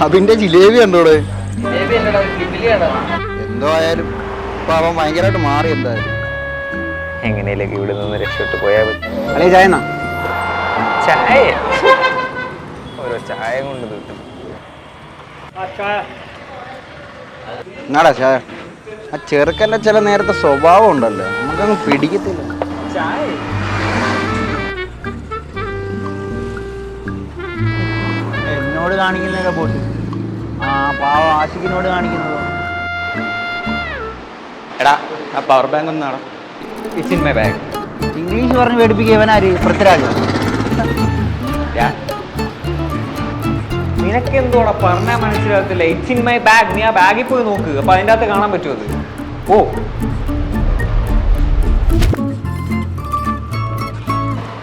അതിന്റെ ജിലേബി ഉണ്ടോടെ? എന്തോ ആയാലും ഇപ്പൊ അവൻ ഭയങ്കരമായിട്ട് മാറി. എന്തായാലും എങ്ങനെയൊക്കെ ഇവിടെ നിന്ന് രക്ഷപ്പെട്ട് പോയാൽ പറ്റും. അല്ലേ ചായ ചായ ഓരോ ചായ കൊണ്ട് കിട്ടും. എന്നാടാ ചായ? ആ ചെറുക്കൻ്റെ ചില നേരത്തെ സ്വഭാവം ഉണ്ടല്ലോ, നമുക്കങ്ങ് പിടിക്കത്തില്ല. ചായ എന്നോട് കാണിക്കുന്നതൊക്കെ പോട്ട് ആ പാവം ആഷിഖിനോട് കാണിക്കുന്നതോ? എടാ ആ പവർ ബാങ്ക് ഒന്നാണ്. It's in my bag. English പറഞ്ഞ് പേടിപ്പിക്കുക ഇവനാര്? പൃഥ്വിരാജ്. നിനക്ക് എന്തോടാ പറഞ്ഞാൽ മനസ്സിലാകത്തില്ല. It's in my bag. നീ ആ ബാഗിൽ പോയി നോക്ക്, അപ്പൊ അതിൻ്റെ അകത്ത് കാണാൻ പറ്റുമോ? അത് ഓ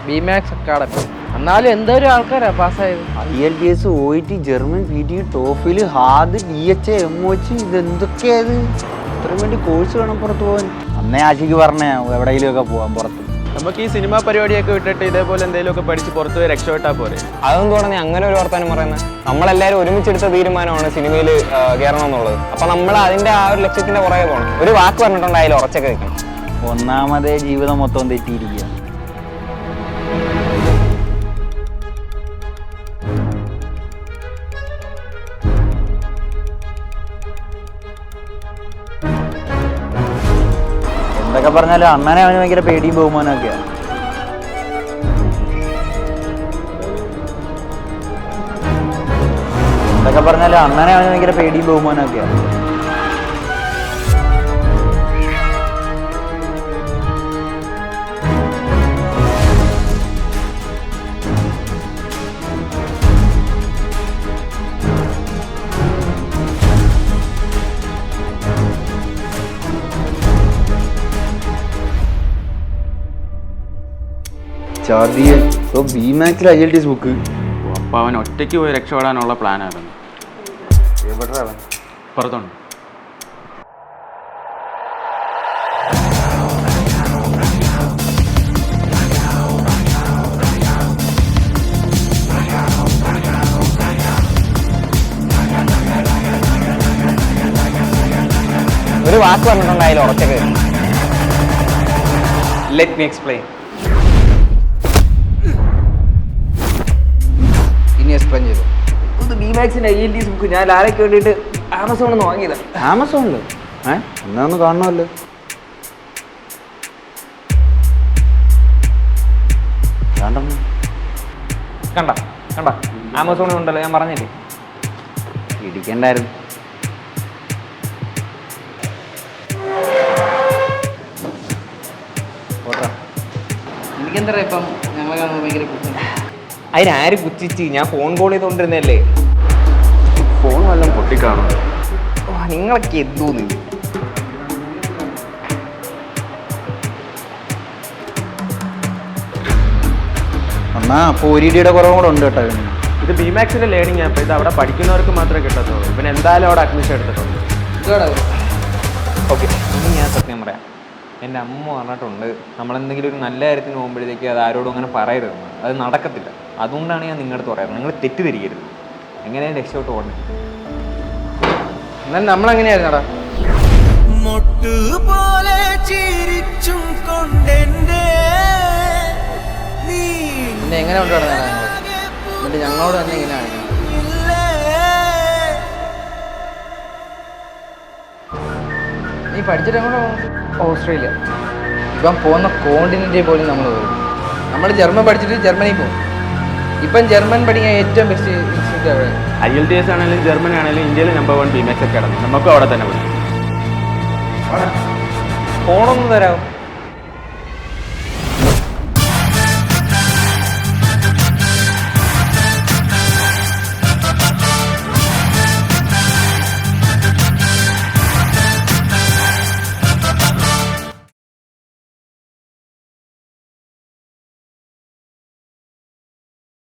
ബിമാക്സ് അക്കാഡമി. എന്നാലും എന്തോരം ആൾക്കാരാ പാസ്സായത്. IELTS, OET, German, PT, ടോഫിൽ, HAAD, DH, MOH, ഇതെന്തൊക്കെയായത്? ഇത്രയും വേണ്ടി കോഴ്സ് വേണം പുറത്ത് പോകാൻ. അന്നേ ആഷിക്ക് പറഞ്ഞ എവിടെയെങ്കിലും ഒക്കെ പോവാൻ പുറത്ത്. നമുക്ക് ഈ സിനിമ പരിപാടിയൊക്കെ വിട്ടിട്ട് ഇതേപോലെ എന്തെങ്കിലുമൊക്കെ പഠിച്ച് പുറത്ത് പോയി രക്ഷപ്പെട്ടാ പോരെ. അതെന്തോടാ നീ അങ്ങനെ ഒരു വർത്താനം പറയുന്നത്? നമ്മളെല്ലാവരും ഒരുമിച്ചെടുത്ത തീരുമാനമാണ് സിനിമയിൽ കയറണം എന്നുള്ളത്. അപ്പൊ നമ്മൾ അതിന്റെ ആ ഒരു ലക്ഷ്യത്തിന്റെ പുറകെ പോകണം. ഒരു വാക്ക് പറഞ്ഞിട്ടുണ്ടായാലും ഉറച്ചൊക്കെ വെക്കണം. ഒന്നാമതേ ജീവിതം മൊത്തം തെറ്റിയിരിക്കുക. എന്തൊക്കെ പറഞ്ഞാലും അണ്ണനെ അവന് ഭയങ്കര പേടിയും ബഹുമാനമൊക്കെയാ. എന്തൊക്കെ പറഞ്ഞാലും അണ്ണനെ അവന് ഭയങ്കര പേടിയും ബഹുമാനമൊക്കെയാ. BMACൽ IELTS ബുക്ക്. അപ്പോൾ അവൻ ഒറ്റയ്ക്ക് പോയി രക്ഷപ്പെടാനുള്ള പ്ലാനായിരുന്നു. പുറത്തുണ്ട്. ഒരു വാക്ക് പറഞ്ഞിട്ടുണ്ടായാലും ഉറച്ചൊക്കെ വെക്കണം. Let me explain. എക്സ്പ്ലെയിൻ ചെയ്തു. ബിമാക്സിന്റെ IELTS ബുക്ക് ഞാൻ ലാലയ്ക്ക് വേണ്ടിയിട്ട് ആമസോണിൽ നിന്ന് വാങ്ങിയതാ. ആമസോണില്? എന്നാ ഒന്ന് കാണണമല്ലോ. കണ്ട ആമസോണിൽ ഉണ്ടല്ലോ, ഞാൻ പറഞ്ഞില്ലേ. ഇടിക്കണ്ടായിരുന്നു. എനിക്കെന്താ ഇപ്പം ഞങ്ങളെ കാണുമ്പോൾ ഭയങ്കര കുറ്റം. അതിനാര് പുച്ഛിച്ച്? ഞാൻ ഫോൺ കോൾ ചെയ്തോണ്ടിരുന്നല്ലേ. ഫോൺ വല്ലതും പൊട്ടിക്കാണോ? നിങ്ങളൊക്കെ എന്തോന്ന്? എന്നാ അപ്പോൾ OETയുടെ കുറവും കൂടെ ഉണ്ട് കേട്ടോ. ഇത് BMACസിന്റെ ലേണിംഗ് ആപ്പ്. ഇത് അവിടെ പഠിക്കുന്നവർക്ക് മാത്രമേ കിട്ടത്തുള്ളൂ. പിന്നെ എന്തായാലും അവിടെ അഡ്മിഷൻ എടുത്തിട്ടുണ്ട്. ഓക്കെ, ഇനി ഞാൻ സത്യം പറയാം. എൻ്റെ അമ്മ പറഞ്ഞിട്ടുണ്ട് നമ്മളെന്തെങ്കിലും ഒരു നല്ല കാര്യത്തിന് പോകുമ്പോഴത്തേക്ക് അത് ആരോടും അങ്ങനെ പറയരുതെന്ന്. അത് നടക്കത്തില്ല. അതുകൊണ്ടാണ് ഞാൻ നിങ്ങളുടെ അടുത്ത് പറയാറ്. നിങ്ങൾ തെറ്റിദ്ധരിക്കരുത്. എങ്ങനെയാണ് രക്ഷപ്പെട്ട് പോകണം? എന്നാൽ നമ്മളെങ്ങനെയായിരുന്നടാ? പിന്നെ എങ്ങനെ കൊണ്ടുവരുന്ന എന്നിട്ട് ഞങ്ങളോട് തന്നെ ഇങ്ങനെ കാണിക്കണം. നീ പഠിച്ചിട്ട് എങ്ങോട്ടാ പോകും? ഓസ്ട്രേലിയ. ഇപ്പം പോകുന്ന കോണ്ടിനെൻ്റ് പോലും നമ്മൾ വരും. നമ്മൾ ജർമ്മൻ പഠിച്ചിട്ട് ജർമ്മനിയിൽ പോകും. ഇപ്പം ജർമ്മൻ പഠിക്കാൻ ഏറ്റവും ബെസ്റ്റ് ഇൻസ്റ്റിറ്റ്യൂട്ട് അവിടെ. IELTS ആണെങ്കിലും ജർമ്മൻ ആണെങ്കിലും ഇന്ത്യയിൽ നമ്പർ 1 BMACസ് അക്കാഡമി. നമുക്കും അവിടെ തന്നെ പഠിക്കും. ഫോണൊന്നും തരാമോ?